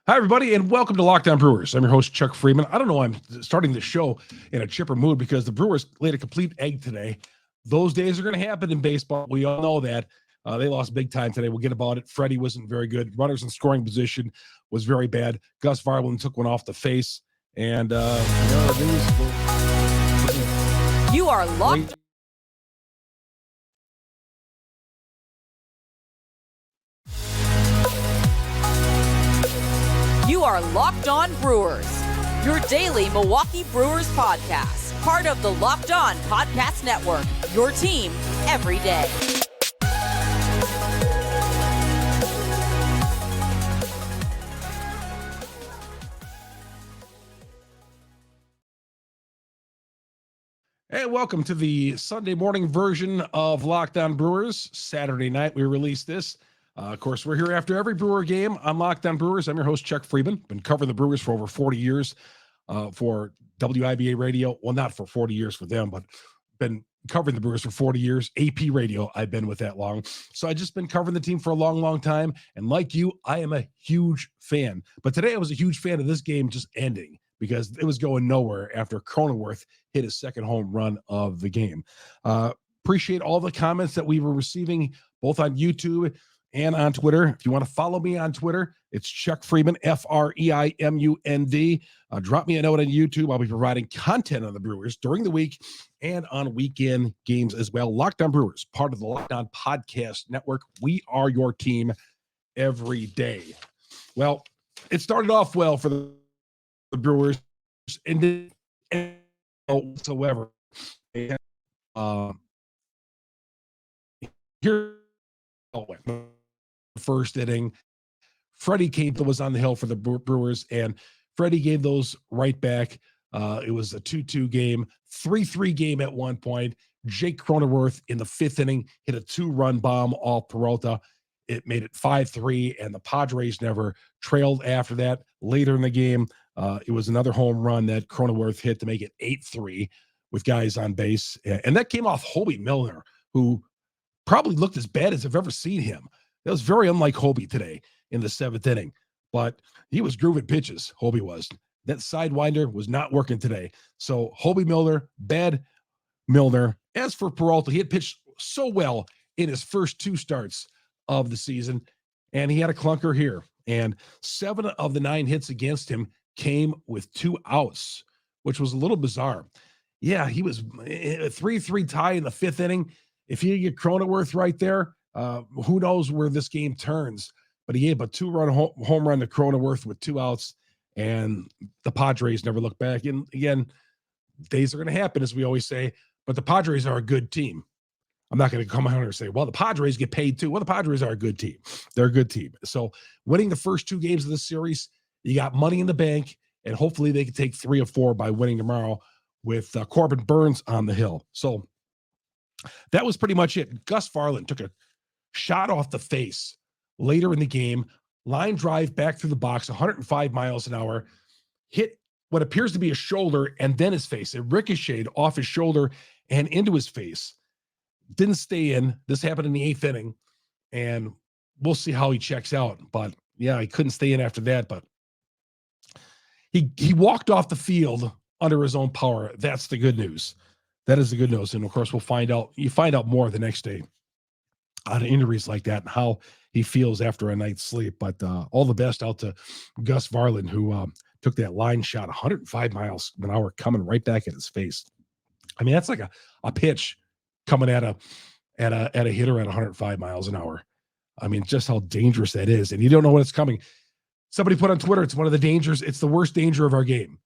Hi, everybody, and welcome to Lockdown Brewers. I'm your host, Chuck Freeman. I don't know why I'm starting the show in a chipper mood because the Brewers laid a complete egg today. Those days are going to happen in baseball. We all know that. They lost big time today. We'll get about it. Freddie wasn't very good. Runners in scoring position was very bad. Gus Varlin took one off the face. And, you are locked. You are Locked On Brewers, your daily Milwaukee Brewers podcast, part of the Locked On Podcast Network, your team every day. Hey, welcome to the Sunday morning version of Locked On Brewers. Saturday night, we released this. Of course, we're here after every Brewer game on Locked On Brewers. I'm your host, Chuck Freeman. Been covering the Brewers for over 40 years for WIBA Radio. Well, not for 40 years for them, but been covering the Brewers for 40 years. AP Radio, I've been with that long. So I've just been covering the team for a long, long time. And like you, I am a huge fan. But today I was a huge fan of this game just ending because it was going nowhere after Cronenworth hit his second home run of the game. Appreciate all the comments that we were receiving both on YouTube and on Twitter. If you want to follow me on Twitter, it's Chuck Freeman, FREIMUND. Drop me a note on YouTube. I'll be providing content on the Brewers during the week and on weekend games as well. Locked On Brewers, part of the Locked On Podcast Network. We are your team every day. Well, it started off well for the Brewers and didn't whatsoever. And, here first inning, Freddie was on the hill for the Brewers, and Freddie gave those right back. It was a 2-2 game, 3-3 game at one point. Jake Cronenworth in the fifth inning hit a 2-run bomb off Peralta. It made it 5-3, and the Padres never trailed after that. Later in the game, it was another home run that Cronenworth hit to make it 8-3 with guys on base. And that came off Hoby Milner, who probably looked as bad as I've ever seen him. That was very unlike Hoby today in the seventh inning, but he was grooving pitches. Hoby was. That sidewinder was not working today. So Hoby Milner, bad Milner. As for Peralta, he had pitched so well in his first two starts of the season, and he had a clunker here. And 7 of the 9 hits against him came with 2 outs, which was a little bizarre. Yeah, he was a 3-3 tie in the fifth inning. If you get Cronenworth right there, who knows where this game turns. But he gave a 2-run home run to Cronenworth with 2 outs, and the Padres never looked back. And again, days are going to happen, as we always say, but the Padres are a good team. I'm not going to come out here and say, well, the Padres get paid too. Well, the Padres are a good team. They're a good team. So winning the first 2 games of the series, you got money in the bank, and hopefully they can take 3 or 4 by winning tomorrow with Corbin Burnes on the hill. So that was pretty much it. Gus Varlin took a shot off the face later in the game, line drive back through the box, 105 miles an hour, hit what appears to be a shoulder and then his face. It ricocheted off his shoulder and into his face. Didn't stay in. This happened in the 8th inning, and we'll see how he checks out. But yeah, he couldn't stay in after that. But he walked off the field under his own power. That's the good news. That is the good news. And of course, we'll find out. You find out more the next day on injuries like that and how he feels after a night's sleep. But all the best out to Gus Varlin, who took that line shot 105 miles an hour coming right back at his face. I mean, that's like a pitch coming at a hitter at 105 miles an hour. I mean, just how dangerous that is. And you don't know when it's coming. Somebody put on Twitter, it's one of the dangers. It's the worst danger of our game.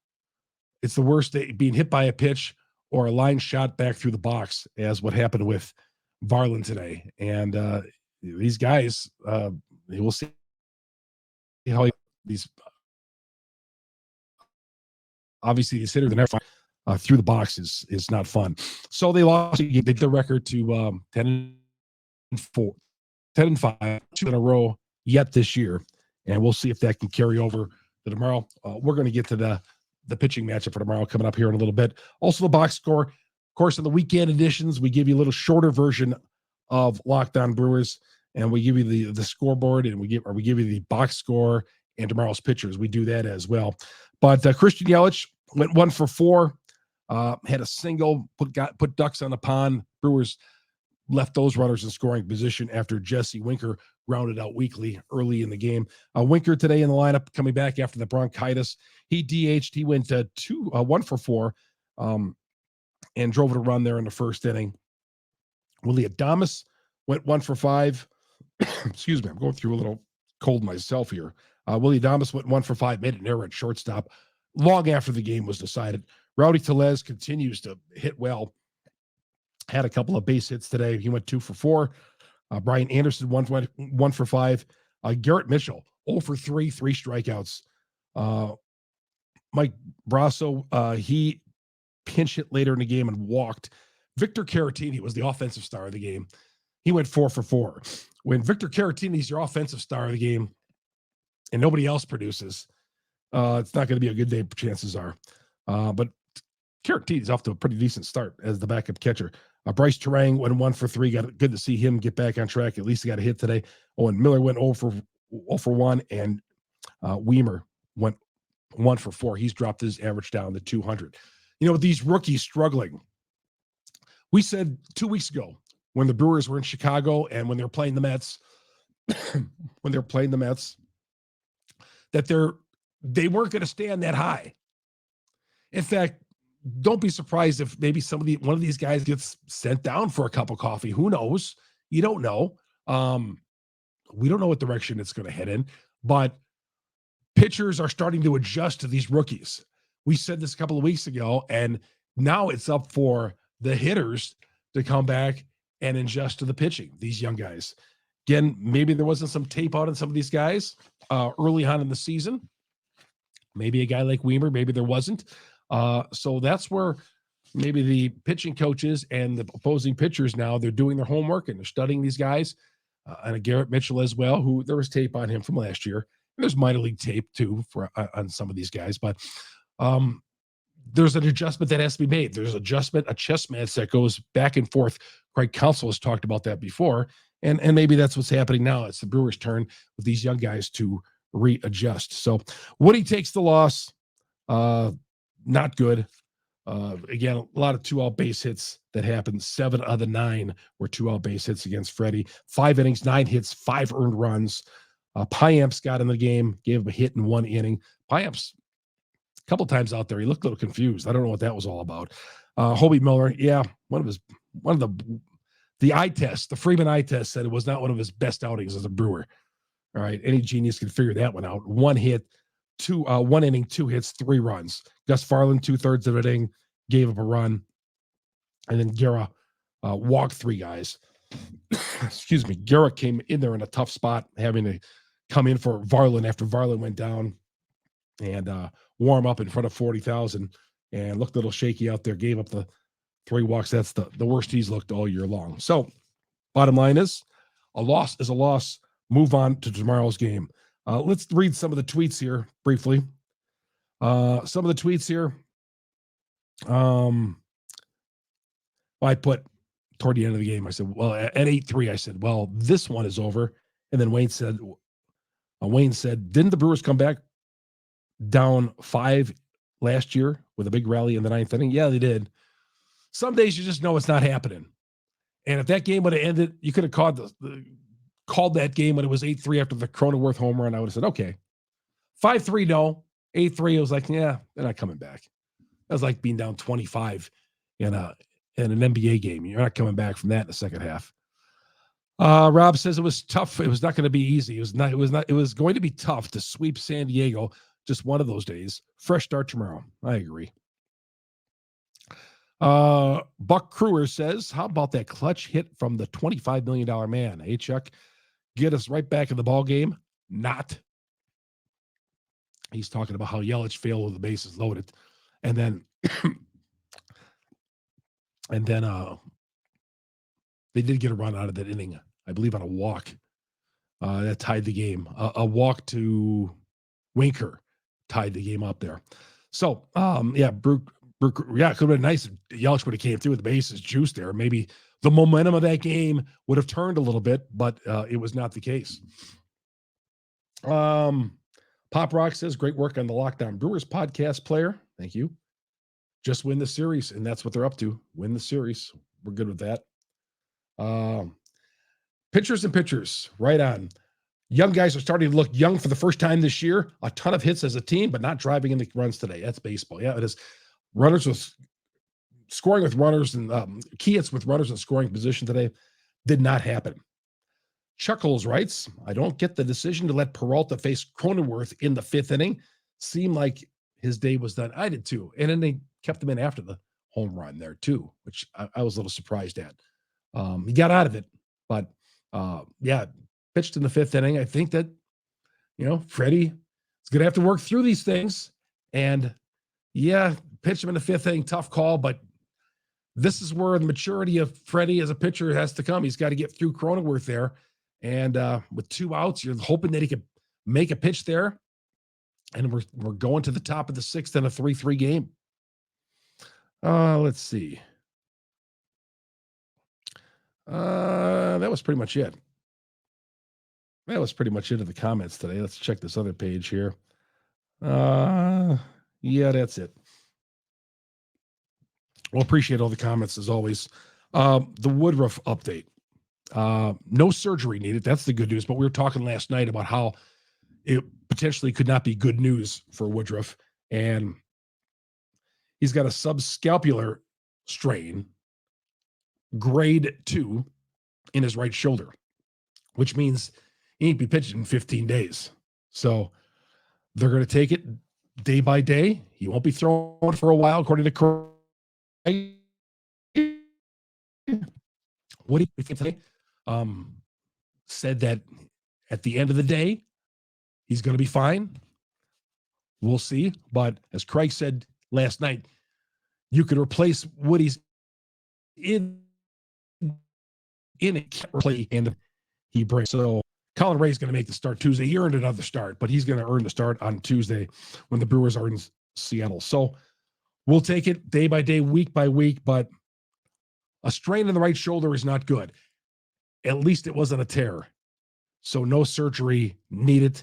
It's the worst, being hit by a pitch or a line shot back through the box, as what happened with Varlin today. And these guys, we'll see how these obviously these hitters through the box is not fun. So they lost. They did the record to 10-4, 10-5, 2 in a row yet this year, and we'll see if that can carry over to tomorrow. We're going to get to the pitching matchup for tomorrow coming up here in a little bit. Also, the box score. Of course, in the weekend editions, we give you a little shorter version of Locked On Brewers, and we give you the scoreboard, and we give you the box score and tomorrow's pitchers. We do that as well. But Christian Yelich went 1 for 4, had a single, put ducks on the pond. Brewers left those runners in scoring position after Jesse Winker grounded out weakly early in the game. Winker today in the lineup, coming back after the bronchitis. He DH'd. He went 1 for 4 and drove it a run there in the first inning. Willie Adames went 1 for 5. Excuse me, I'm going through a little cold myself here. Willie Adames went 1 for 5, made an error at shortstop long after the game was decided. Rowdy Tellez continues to hit well. Had a couple of base hits today. He went 2 for 4. Brian Anderson, 1 for 5. Garrett Mitchell, 0 for 3, 3 strikeouts. Mike Brasso, he pinch hit later in the game and walked. Victor Caratini was the offensive star of the game. He went 4 for 4. When Victor Caratini's your offensive star of the game and nobody else produces, it's not going to be a good day, chances are. But Caratini's off to a pretty decent start as the backup catcher. Bryce Terang went 1 for 3. Good to see him get back on track. At least he got a hit today. Owen Miller went 0 for 1, and Weimer went 1 for 4. He's dropped his average down to 200. You know, these rookies struggling. We said 2 weeks ago when the Brewers were in Chicago and when they're playing the Mets, that they weren't going to stand that high. In fact, don't be surprised if maybe one of these guys gets sent down for a cup of coffee. Who knows? You don't know. We don't know what direction it's going to head in, but pitchers are starting to adjust to these rookies. We said this a couple of weeks ago, and now it's up for the hitters to come back and adjust to the pitching, these young guys. Again, maybe there wasn't some tape out on some of these guys early on in the season. Maybe a guy like Weimer, maybe there wasn't. So that's where maybe the pitching coaches and the opposing pitchers now, they're doing their homework and they're studying these guys. And a Garrett Mitchell as well, who there was tape on him from last year. And there's minor league tape too on some of these guys. But there's an adjustment that has to be made. There's a chess match that goes back and forth. Craig Counsell has talked about that before. And maybe that's what's happening now. It's the Brewers' turn with these young guys to readjust. So Woody takes the loss. Not good. Again, a lot of 2-out base hits that happened. 7 of the 9 were 2-out base hits against Freddie. 5 innings, 9 hits, 5 earned runs. Piamps got in the game, gave him a hit in 1 inning. Piamps, a couple times out there, he looked a little confused. I don't know what that was all about. Hoby Milner, yeah, one of the eye test, the Freeman eye test said it was not one of his best outings as a Brewer. All right, any genius can figure that one out. 1 hit. 1 inning, 2 hits, 3 runs. Gus Farland, 2/3 of an inning, gave up a run. And then Guerra walked 3 guys. Excuse me. Guerra came in there in a tough spot, having to come in for Varland after Varland went down and warm up in front of 40,000 and looked a little shaky out there, gave up the 3 walks. That's the worst he's looked all year long. So bottom line is a loss is a loss. Move on to tomorrow's game. Let's read some of the tweets here briefly. Some of the tweets here. I put toward the end of the game, I said, well, at 8-3, I said, well, this one is over. And then Wayne said, didn't the Brewers come back down 5 last year with a big rally in the 9th inning? Yeah, they did. Some days you just know it's not happening. And if that game would have ended, you could have called that game when it was 8-3 after the Cronenworth home run. I would have said, okay. 5-3, no. 8-3, it was like, yeah, they're not coming back. That was like being down 25 in an NBA game. You're not coming back from that in the second half. Rob says it was tough. It was not going to be easy. It was going to be tough to sweep San Diego just one of those days. Fresh start tomorrow. I agree. Buck Crewer says, how about that clutch hit from the $25 million man? Hey, Chuck, get us right back in the ball game? Not. He's talking about how Yelich failed with the bases loaded. And then they did get a run out of that inning, I believe, on a walk. That tied the game. A walk to Winker tied the game up there. So, yeah, it could have been nice if Yelich would have came through with the bases juice there. Maybe the momentum of that game would have turned a little bit, but it was not the case. Pop Rock says, great work on the Locked On Brewers podcast player. Thank you. Just win the series, and that's what they're up to. Win the series. We're good with that. Pitchers and pitchers, right on. Young guys are starting to look young for the first time this year. A ton of hits as a team, but not driving into runs today. That's baseball. Yeah, it is. Runners with scoring with runners and key hits with runners in scoring position today did not happen. Chuckles writes, I don't get the decision to let Peralta face Cronenworth in the 5th inning. Seemed like his day was done. I did too. And then they kept him in after the home run there too, which I was a little surprised at. He got out of it, but yeah, pitched in the 5th inning. I think that, Freddie is going to have to work through these things. And yeah, pitch him in the 5th inning, tough call, but this is where the maturity of Freddie as a pitcher has to come. He's got to get through Cronenworth there. And with 2 outs, you're hoping that he could make a pitch there. And we're going to the top of the 6th in a 3-3 game. Let's see. That was pretty much it. That was pretty much it of the comments today. Let's check this other page here. Yeah, that's it. Well, appreciate all the comments as always. The Woodruff update. No surgery needed. That's the good news. But we were talking last night about how it potentially could not be good news for Woodruff. And he's got a subscapular strain, grade 2, in his right shoulder, which means he ain't be pitching in 15 days. So they're going to take it day by day. He won't be thrown for a while, according to Craig. What do you think today? Said that at the end of the day, he's going to be fine. We'll see. But as Craig said last night, you could replace Woody's in it, and he brings. So Colin Ray's going to make the start Tuesday. He earned another start, but he's going to earn the start on Tuesday when the Brewers are in Seattle. So we'll take it day by day, week by week, but a strain in the right shoulder is not good. At least it wasn't a tear. So no surgery needed,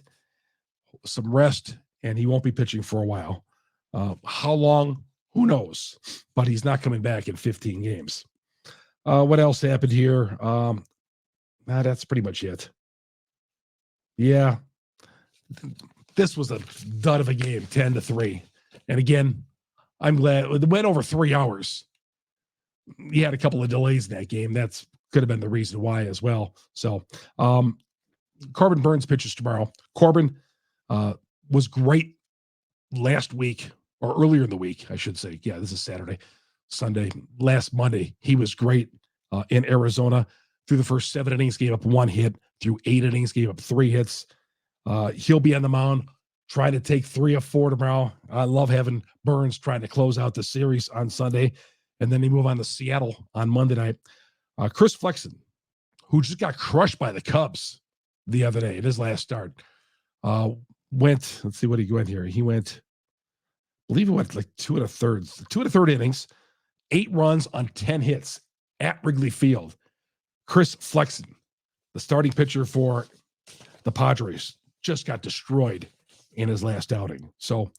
some rest, and he won't be pitching for a while. How long? Who knows? But he's not coming back in 15 games. What else happened here? That's pretty much it. Yeah. This was a dud of a game, 10-3. And again, I'm glad it went over 3 hours. He had a couple of delays in that game. That's could have been the reason why as well. So Corbin Burns pitches tomorrow. Corbin was great last week, or earlier in the week, I should say. Yeah, this is Sunday. Last Monday, he was great in Arizona. Through the first 7 innings, gave up 1 hit. Through 8 innings, gave up 3 hits. He'll be on the mound, trying to take 3 of 4 tomorrow. I love having Burns trying to close out the series on Sunday. And then they move on to Seattle on Monday night. Chris Flexen, who just got crushed by the Cubs the other day in his last start, let's see what he went here. He went, I believe he went like 2 1/3 innings, 8 runs on 10 hits at Wrigley Field. Chris Flexen, the starting pitcher for the Padres, just got destroyed in his last outing. So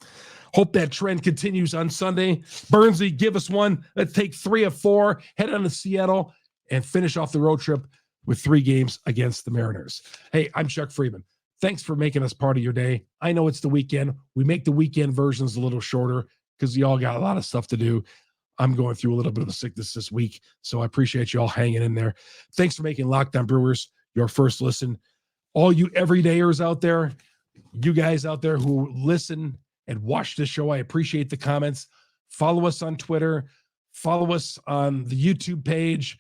hope that trend continues on Sunday. Burnsy, give us one. Let's take 3 of 4, head on to Seattle, and finish off the road trip with 3 games against the Mariners. Hey, I'm Chuck Freeman. Thanks for making us part of your day. I know it's the weekend. We make the weekend versions a little shorter because you all got a lot of stuff to do. I'm going through a little bit of a sickness this week, so I appreciate you all hanging in there. Thanks for making Locked On Brewers your first listen. All you everydayers out there, you guys out there who listen and watch this show, I appreciate the comments. Follow us on Twitter. Follow us on the YouTube page.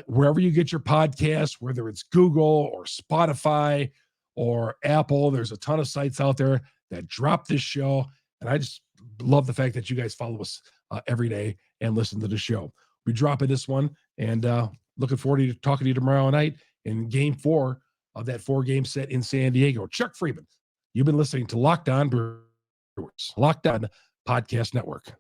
Wherever you get your podcasts, whether it's Google or Spotify or Apple, there's a ton of sites out there that drop this show. And I just love the fact that you guys follow us every day and listen to the show. We dropping this one, and looking forward to talking to you tomorrow night in Game 4 of that 4-game set in San Diego. Chuck Freeman, you've been listening to Locked On Brewers, Locked On Podcast Network.